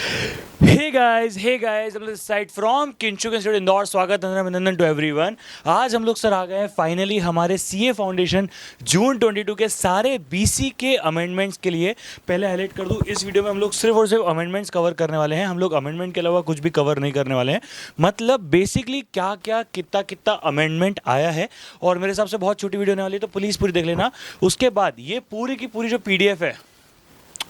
Hey guys हम लोग side from किंचुक institute Indore. स्वागत है अभिनंदन टू एवरीवन। आज हम लोग सर आ गए हैं फाइनली हमारे सीए फाउंडेशन जून 22 के सारे बीसी के अमेंडमेंट्स के लिए। पहले हाईलाइट कर दूं, इस वीडियो में हम लोग सिर्फ और सिर्फ अमेंडमेंट्स कवर करने वाले हैं। हम लोग अमेंडमेंट के अलावा कुछ भी कवर नहीं करने वाले हैं। मतलब बेसिकली क्या क्या कितना कितना अमेंडमेंट आया है, और मेरे हिसाब से बहुत छोटी वीडियो होने वाली है, तो प्लीज़ पूरी देख लेना। उसके बाद ये पूरी की पूरी जो पीडीएफ है,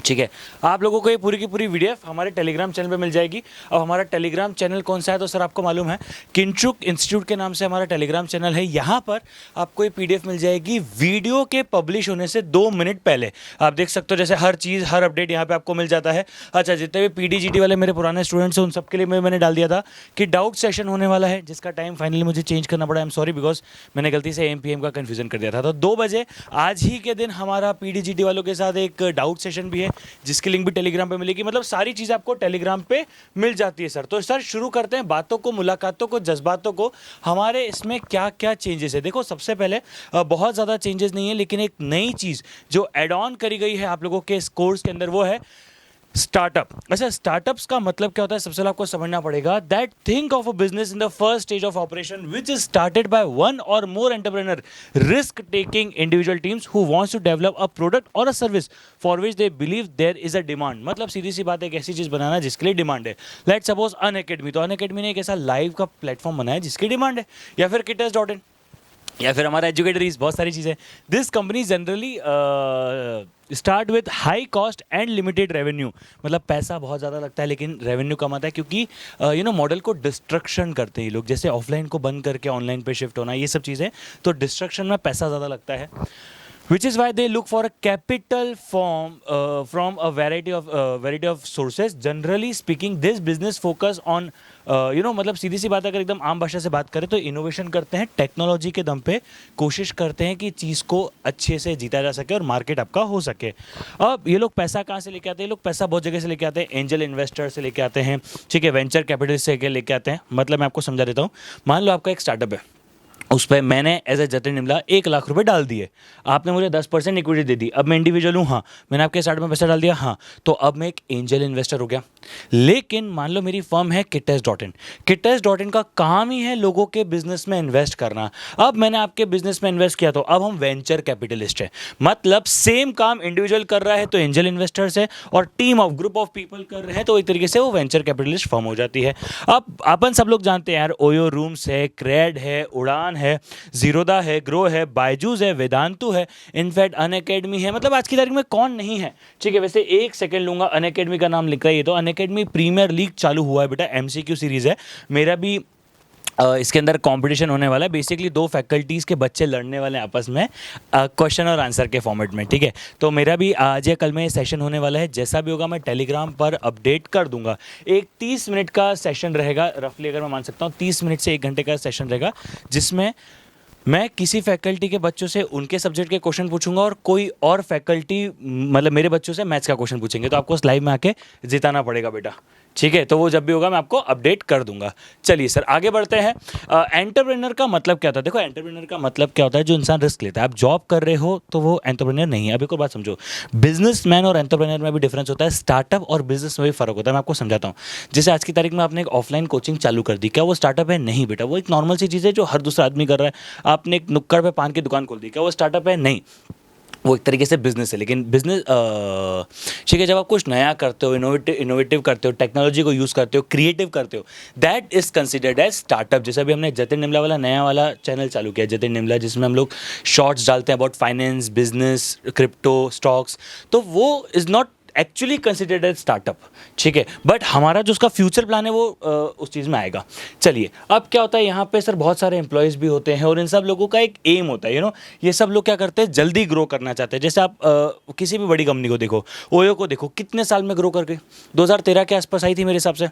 ठीक है, आप लोगों को ये पूरी की पूरी वीडियो हमारे टेलीग्राम चैनल पे मिल जाएगी। अब हमारा टेलीग्राम चैनल कौन सा है, तो सर आपको मालूम है, किंचुक इंस्टीट्यूट के नाम से हमारा टेलीग्राम चैनल है। यहाँ पर आपको ये पीडीएफ मिल जाएगी वीडियो के पब्लिश होने से 2 मिनट पहले। आप देख सकते हो, जैसे हर चीज़ हर अपडेट यहाँ पे आपको मिल जाता है। अच्छा, जितने भी पीडीजीटी वाले मेरे पुराने स्टूडेंट्स हैं उन सबके लिए मैंने डाल दिया था कि डाउट सेशन होने वाला है, जिसका टाइम फाइनली मुझे चेंज करना पड़ा। आई एम सॉरी, बिकॉज मैंने गलती से एम पीएम का कन्फ्यूजन कर दिया था। तो 2 बजे आज ही के दिन हमारा पीडीजीटी वालों के साथ एक डाउट सेशन भी है, जिसकी लिंक भी टेलीग्राम पे मिलेगी। मतलब सारी चीज़ आपको टेलीग्राम पे मिल जाती है सर। तो सर शुरू करते हैं बातों को, मुलाकातों को, जज्बातों को। हमारे इसमें क्या क्या चेंजेस है। देखो, सबसे पहले बहुत ज़्यादा चेंजेस नहीं है, लेकिन एक नई चीज़ जो एड ऑन करी गई है आप लोगों के इस कोर्स के अंदर, वो है स्टार्टअप। अच्छा, स्टार्टअप्स का मतलब क्या होता है, सबसे पहले आपको समझना पड़ेगा। That think of a business in the first stage of operation which is started by one or more entrepreneur risk taking individual teams who wants to develop a product or a service for which they believe there is a demand. मतलब सीधी सी बात है, एक ऐसी चीज बनाना जिसके लिए demand है। लेट सपोज अनअकैडमी, तो अनअकैडमी ने एक ऐसा लाइव का प्लेटफॉर्म बनाया जिसकी डिमांड है, या फिर किटर्स.इन, या फिर हमारा एजुकेटरीज, बहुत सारी चीज़ें। This company generally start with high cost and limited revenue. मतलब पैसा बहुत ज़्यादा लगता है लेकिन रेवेन्यू कम आता है, क्योंकि मॉडल को डिस्ट्रक्शन करते हैं लोग, जैसे ऑफलाइन को बंद करके ऑनलाइन पे शिफ्ट होना, ये सब चीज़ें। तो डिस्ट्रक्शन में पैसा ज़्यादा लगता है, which is why they look for a capital from a variety of sources. Generally speaking, this business focus on मतलब सीधी सी बात है, अगर एकदम आम भाषा से बात करें तो इनोवेशन करते हैं, टेक्नोलॉजी के दम पे कोशिश करते हैं कि चीज़ को अच्छे से जीता जा सके और मार्केट आपका हो सके। अब ये लोग पैसा कहाँ से लेके आते हैं? ये लोग पैसा बहुत जगह से लेके आते हैं। एंजल इन्वेस्टर से लेके आते हैं, ठीक है, वेंचर कैपिटल से लेके आते हैं। मतलब मैं आपको समझा देता हूँ। मान लो आपका एक स्टार्टअप है, उस पर मैंने एज ए जतिन निमला 1 लाख रुपए डाल दिए। आपने मुझे 10% इक्विटी दे दी। अब मैं इंडिविजुअल हूँ, हाँ, मैंने आपके स्टार्टअप में पैसा डाल दिया, हाँ, तो अब मैं एक एंजल इन्वेस्टर हो गया। लेकिन मान लो मेरी फर्म है किटर्स.इन। किटर्स.इन का काम ही है लोगों के बिजनेस में इन्वेस्ट करना। अब मैंने आपके बिजनेस में इन्वेस्ट किया, तो अब हम वेंचर कैपिटलिस्ट है। मतलब सेम काम इंडिविजुअल कर रहा है तो एंजल इन्वेस्टर्स है, और team of group of people कर रहे हैं तो एक तरीके से वो वेंचर कैपिटलिस्ट फर्म हो जाती है। अब अपन सब लोग जानते हैं यार, ओयो रूम्स है, क्रेड है, उड़ान है, जीरोदा है, ग्रो है, बायजूस है, वेदांतु है, इनफैक्ट अनअकैडमी है। मतलब आज की तारीख में कौन नहीं है, ठीक है। वैसे एक सेकंड लूंगा, अनअकैडमी का नाम लिख रहा है, ये तो अनअकैडमी प्रीमियर लीग चालू हुआ है बेटा, एमसीक्यू सीरीज है। मेरा भी इसके अंदर कंपटीशन होने वाला है। बेसिकली 2 फैकल्टीज़ के बच्चे लड़ने वाले हैं आपस में क्वेश्चन और आंसर के फॉर्मेट में, ठीक है। तो मेरा भी आज या कल में सेशन होने वाला है। जैसा भी होगा मैं टेलीग्राम पर अपडेट कर दूंगा। एक 30 मिनट का सेशन रहेगा रफली, अगर मैं मान सकता हूँ 30 मिनट से 1 घंटे का सेशन रहेगा, जिसमें मैं किसी फैकल्टी के बच्चों से उनके सब्जेक्ट के क्वेश्चन पूछूंगा, और कोई और फैकल्टी मतलब मेरे बच्चों से मैथ्स का क्वेश्चन पूछेंगे। तो आपको उस लाइव में आके जिताना पड़ेगा बेटा, ठीक है। तो वो जब भी होगा मैं आपको अपडेट कर दूंगा। चलिए सर आगे बढ़ते हैं। एंटरप्रेन्योर का मतलब क्या होता है? देखो, एंटरप्रेन्योर का मतलब क्या होता है? जो इंसान रिस्क लेता है। आप जॉब कर रहे हो तो वो एंटरप्रेन्योर नहीं है। अब एक और बात समझो, बिजनेसमैन और एंटरप्रेन्योर में भी डिफरेंस होता है, स्टार्टअप और बिजनेस में भी फर्क होता है। मैं आपको समझाता हूँ। जैसे आज की तारीख में आपने एक ऑफलाइन कोचिंग चालू कर दी, क्या वो स्टार्टअप है? नहीं बेटा, वो एक नॉर्मल सी चीज़ है जो हर दूसरा आदमी कर रहा है। आपने एक नुक्कड़ पे पान की दुकान खोल दी, क्या वो स्टार्टअप है? नहीं, वो एक तरीके से बिजनेस है। लेकिन बिजनेस ठीक है, जब आप कुछ नया करते हो, इनोवेटिव करते हो, टेक्नोलॉजी को यूज़ करते हो, क्रिएटिव करते हो, that is considered as startup. जैसे अभी हमने जतिन निमला वाला नया वाला चैनल चालू किया, जतिन निमला, जिसमें हम लोग शॉर्ट्स डालते हैं about finance, business, crypto, stocks. तो वो is not actually considered as startup, ठीक है। बट हमारा जो उसका फ्यूचर प्लान है वो उस चीज़ में आएगा। चलिए, अब क्या होता है यहाँ पे सर, बहुत सारे एम्प्लॉयज़ भी होते हैं, और इन सब लोगों का एक एम होता है, ये सब लोग क्या करते हैं, जल्दी ग्रो करना चाहते हैं। जैसे आप किसी भी बड़ी कंपनी को देखो, ओयो को देखो, कितने साल में ग्रो कर गई, 2013 के आसपास आई थी मेरे हिसाब से।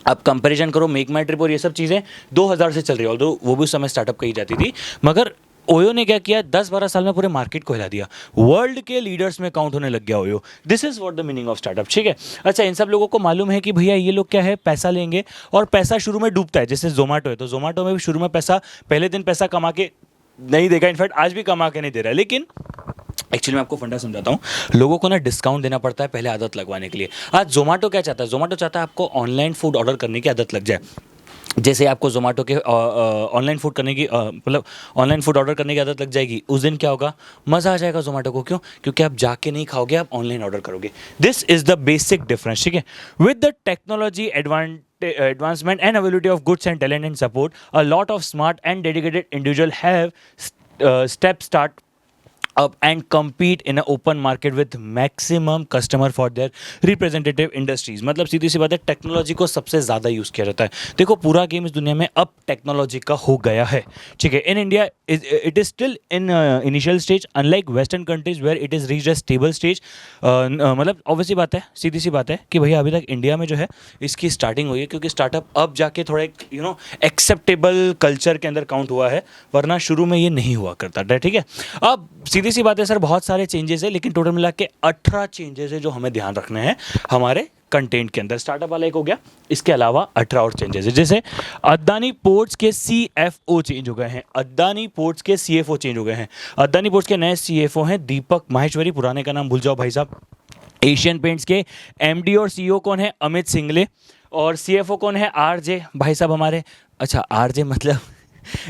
आप कंपैरिजन करो, मेक माई ट्रिप और ये सब चीज़ें 2000 से चल रही है, ऑल्दो वो भी उस समय स्टार्टअप कही जाती थी। मगर ओयो ने क्या किया, 10-12 साल में पूरे मार्केट को हिला दिया, वर्ल्ड के लीडर्स में काउंट होने लग गया OYO. This is what the meaning of startup, ठीक है। अच्छा, इन सब लोगों को मालूम है कि भैया ये लोग क्या है, पैसा लेंगे और पैसा शुरू में डूबता है। जैसे जोमेटो है, तो जोमेटो में भी शुरू में पैसा, पहले दिन पैसा कमा के नहीं देगा, इनफैक्ट आज भी कमा के नहीं दे रहा है, लेकिन एक्चुअली मैं आपको फंडा समझाता हूँ। लोगों को ना डिस्काउंट देना पड़ता है पहले आदत लगवाने के लिए। आज जोमेटो क्या चाहता है? जोमेटो चाहता है आपको ऑनलाइन फूड ऑर्डर करने की आदत लग जाए। जैसे आपको जोमेटो के ऑनलाइन फूड करने की मतलब ऑनलाइन फूड ऑर्डर करने की आदत लग जाएगी, उस दिन क्या होगा, मज़ा आ जाएगा जोमेटो को। क्यों? क्योंकि आप जाके नहीं खाओगे, आप ऑनलाइन ऑर्डर करोगे। This is the basic difference, ठीक है। With the technology advancement and availability of goods and talent and support, a lot of smart and dedicated individual have step start up and compete in an open market with maximum customer for their representative industries। मतलब सीधी सी बात है, technology को सबसे ज़्यादा use किया जाता है। देखो पूरा गेम इस दुनिया में अब टेक्नोलॉजी का हो गया है, ठीक है। In India it is still in initial stage, unlike western countries where it is reach a stable stage. मतलब ऑब्वियसली बात है, सीधी सी बात है कि भैया अभी तक इंडिया में जो है इसकी स्टार्टिंग हुई है, क्योंकि स्टार्टअप अब जाके थोड़ा एक एक्सेप्टेबल कल्चर के अंदर काउंट हुआ है, वरना शुरू में ये नहीं हुआ करता था, ठीक है। अब सीधी सी बात है सर, बहुत सारे चेंजेस है, लेकिन टोटल मिला के 18 चेंजेस है जो हमें ध्यान रखने हैं हमारे कंटेंट के अंदर। स्टार्टअप वाला एक हो गया, इसके अलावा 18 और चेंजेस है। जैसे अदानी पोर्ट्स के CFO चेंज हो गए हैं। अदानी पोर्ट्स के CFO चेंज हो गए हैं। अदानी पोर्ट्स के नए CFO हैं दीपक माहेश्वरी, पुराने का नाम भूल जाओ भाई साहब। एशियन पेंट्स के MD और CEO कौन है? अमित सिंगले। और CFO कौन है? RJ भाई साहब हमारे। अच्छा RJ मतलब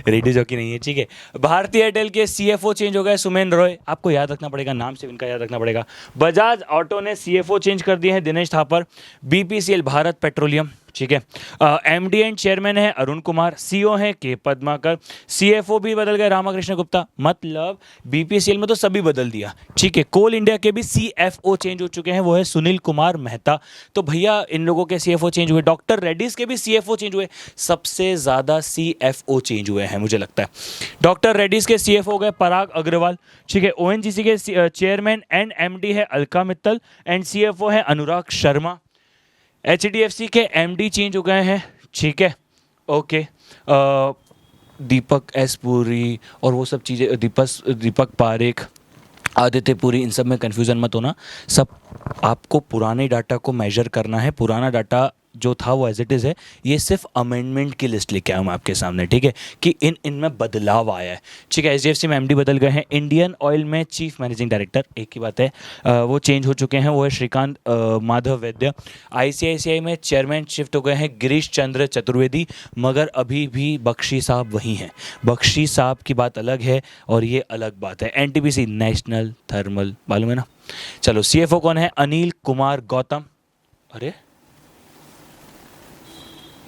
रेडियो जॉकी नहीं है, ठीक है। भारतीय एयरटेल के CFO चेंज हो गए सुमेन रॉय, आपको याद रखना पड़ेगा, नाम से इनका याद रखना पड़ेगा। बजाज ऑटो ने CFO चेंज कर दिए हैं दिनेश थापर। BPCL भारत पेट्रोलियम, ठीक है। MD एंड चेयरमैन है अरुण कुमार। CEO हैं के पद्माकर। CFO भी बदल गए रामाकृष्ण गुप्ता। मतलब BPCL में तो सभी बदल दिया, ठीक है। कोल इंडिया के भी CFO चेंज हो चुके हैं, वो है सुनील कुमार मेहता। तो भैया इन लोगों के CFO चेंज हुए। डॉक्टर रेड्डीज के भी CFO चेंज हुए। सबसे ज़्यादा CFO चेंज हुए हैं मुझे लगता है। डॉक्टर रेड्डीज के CFO हो गए पराग अग्रवाल, ठीक है। ONGC के चेयरमैन एंड MD है अलका मित्तल एंड CFO है अनुराग शर्मा। HDFC के MD चेंज हो गए हैं, ठीक है, ओके। दीपक एस पुरी और वो सब चीज़ें, दीपक पारेख, आदित्य पुरी, इन सब में कन्फ्यूज़न मत होना। सब आपको पुराने डाटा को मेजर करना है। पुराना डाटा जो था वो एज इट इज़ है। ये सिर्फ अमेंडमेंट की लिस्ट लेके आया हूँ आपके सामने, ठीक है, कि इनमें बदलाव आया है, ठीक है। HDFC में MD बदल गए हैं। इंडियन ऑयल में चीफ मैनेजिंग डायरेक्टर, एक ही बात है, वो चेंज हो चुके हैं, वो है श्रीकांत माधव वैद्य। ICICI में चेयरमैन शिफ्ट हो गए हैं गिरीश चंद्र चतुर्वेदी, मगर अभी भी बख्शी साहब वही हैं। बख्शी साहब की बात अलग है और ये अलग बात है। NTPC नेशनल थर्मल, मालूम है ना। चलो CFO कौन है? अनिल कुमार गौतम। अरे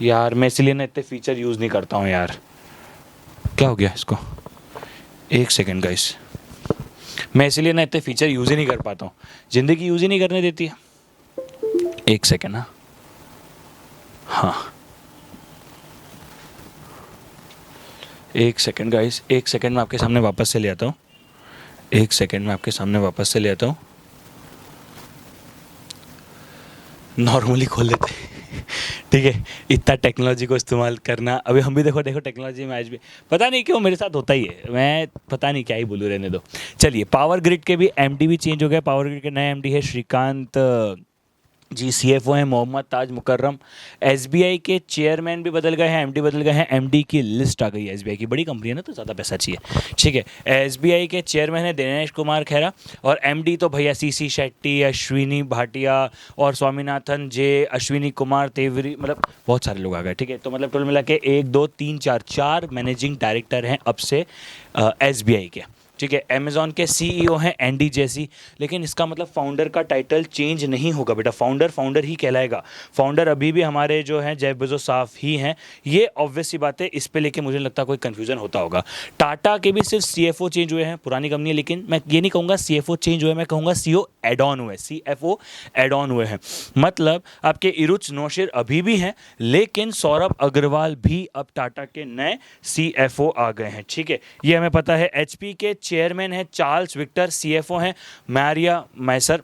यार मैं इसलिए ना इतने फीचर यूज़ नहीं करता हूँ यार, क्या हो गया इसको? एक सेकेंड गाइस, मैं इसलिए ना इतने फीचर यूज़ ही नहीं कर पाता हूँ, ज़िंदगी यूज़ ही नहीं करने देती है। एक सेकेंड ना, हाँ एक सेकेंड गाइस, एक सेकेंड मैं आपके सामने वापस से ले आता हूँ। एक सेकेंड में आपके सामने वापस से ले आता हूँ। नॉर्मली खोल लेते हैं ठीक है। इतना टेक्नोलॉजी को इस्तेमाल करना, अभी हम भी देखो टेक्नोलॉजी में आज भी पता नहीं क्यों मेरे साथ होता ही है, मैं पता नहीं क्या ही बोलूँ, रहने दो। चलिए पावर ग्रिड के भी MD भी चेंज हो गए। पावर ग्रिड के नए MD है श्रीकांत जी। CFO हैं मोहम्मद ताज मुकर्रम। SBI के चेयरमैन भी बदल गए हैं, MD बदल गए हैं। MD की लिस्ट आ गई है। SBI की बड़ी कंपनी है ना, तो ज़्यादा पैसा चाहिए, ठीक है। SBI के चेयरमैन है दिनेश कुमार खेरा और MD तो भैया CC शेट्टी, अश्विनी भाटिया और स्वामीनाथन जे, अश्विनी कुमार तेवरी, मतलब बहुत सारे लोग आ गए, ठीक है। तो मतलब टोटल मिला के 1 2 3 4 मैनेजिंग डायरेक्टर हैं अब से SBI के, ठीक है। अमेज़ॉन के CEO हैं एंडी जेसी, लेकिन इसका मतलब फाउंडर का टाइटल चेंज नहीं होगा बेटा, फाउंडर ही कहलाएगा। फाउंडर अभी भी हमारे जो हैं जेफ बेजोस साहब ही हैं, ये ऑब्वियस सी बात है। इस पे लेके मुझे लगता है कोई कन्फ्यूजन होता होगा। टाटा के भी सिर्फ CFO चेंज हुए हैं, पुरानी कंपनी है, लेकिन मैं ये नहीं कहूँगा CFO चेंज हुए, मैं कहूँगा CEO एड ऑन हुए, CFO एड ऑन हुए हैं। मतलब आपके इरुच नौशिर अभी भी हैं, लेकिन सौरभ अग्रवाल भी अब टाटा के नए CFO आ गए हैं, ठीक है, ये हमें पता है। HP के चेयरमैन है चार्ल्स विक्टर, CFO हैं मैरिया मैसर,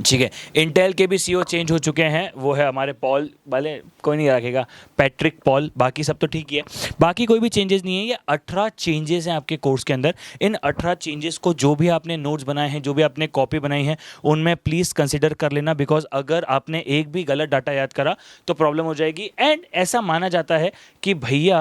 ठीक है। इंटेल के भी CEO चेंज हो चुके हैं, वो है हमारे पॉल वाले, कोई नहीं रखेगा, पैट्रिक पॉल, बाकी सब तो ठीक ही है, बाकी कोई भी चेंजेस नहीं है। ये 18 चेंजेस हैं आपके कोर्स के अंदर। इन 18 चेंजेस को जो भी आपने नोट्स बनाए हैं, जो भी आपने कॉपी बनाई है, उनमें प्लीज़ कंसिडर कर लेना, बिकॉज अगर आपने एक भी गलत डाटा याद करा तो प्रॉब्लम हो जाएगी। एंड ऐसा माना जाता है कि भैया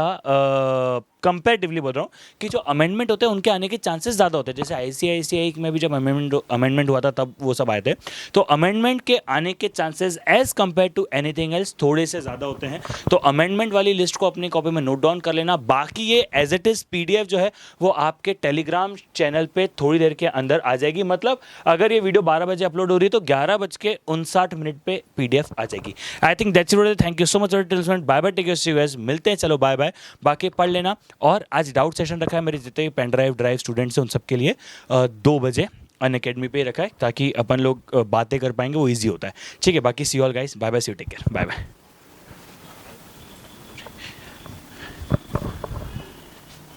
कंपैरेटिवली बोल रहा हूँ कि जो अमेंडमेंट होते हैं उनके आने के चांसेस ज़्यादा होते हैं। जैसे ICICI में भी जब अमेंडमेंट हुआ था तब वो सब आए थे, तो अमेंडमेंट के आने के chances as compare to anything else थोड़े से ज़्यादा होते हैं। तो अमेंडमेंट वाली लिस्ट को अपनी कॉपी में नोट डाउन कर लेना। बाकी ये एज इट इज़ PDF जो है वो आपके टेलीग्राम चैनल पे थोड़ी देर के अंदर आ जाएगी। मतलब अगर ये वीडियो 12 बजे अपलोड हो रही है तो 11:59 पे PDF आ जाएगी। I think that's it. Thank you so much. Bye bye, take care, see you guys. मिलते हैं, चलो बाय बाय। बाकी पढ़ लेना। और आज डाउट सेशन रखा है मेरे जितने भी पेन ड्राइव स्टूडेंट्स हैं उन सब के लिए 2 बजे अनअकैडमी पे रखा है, ताकि अपन लोग बातें कर पाएंगे, वो ईजी होता है। ठीक है, बाकी see all guys, bye bye, see you, take care, bye bye.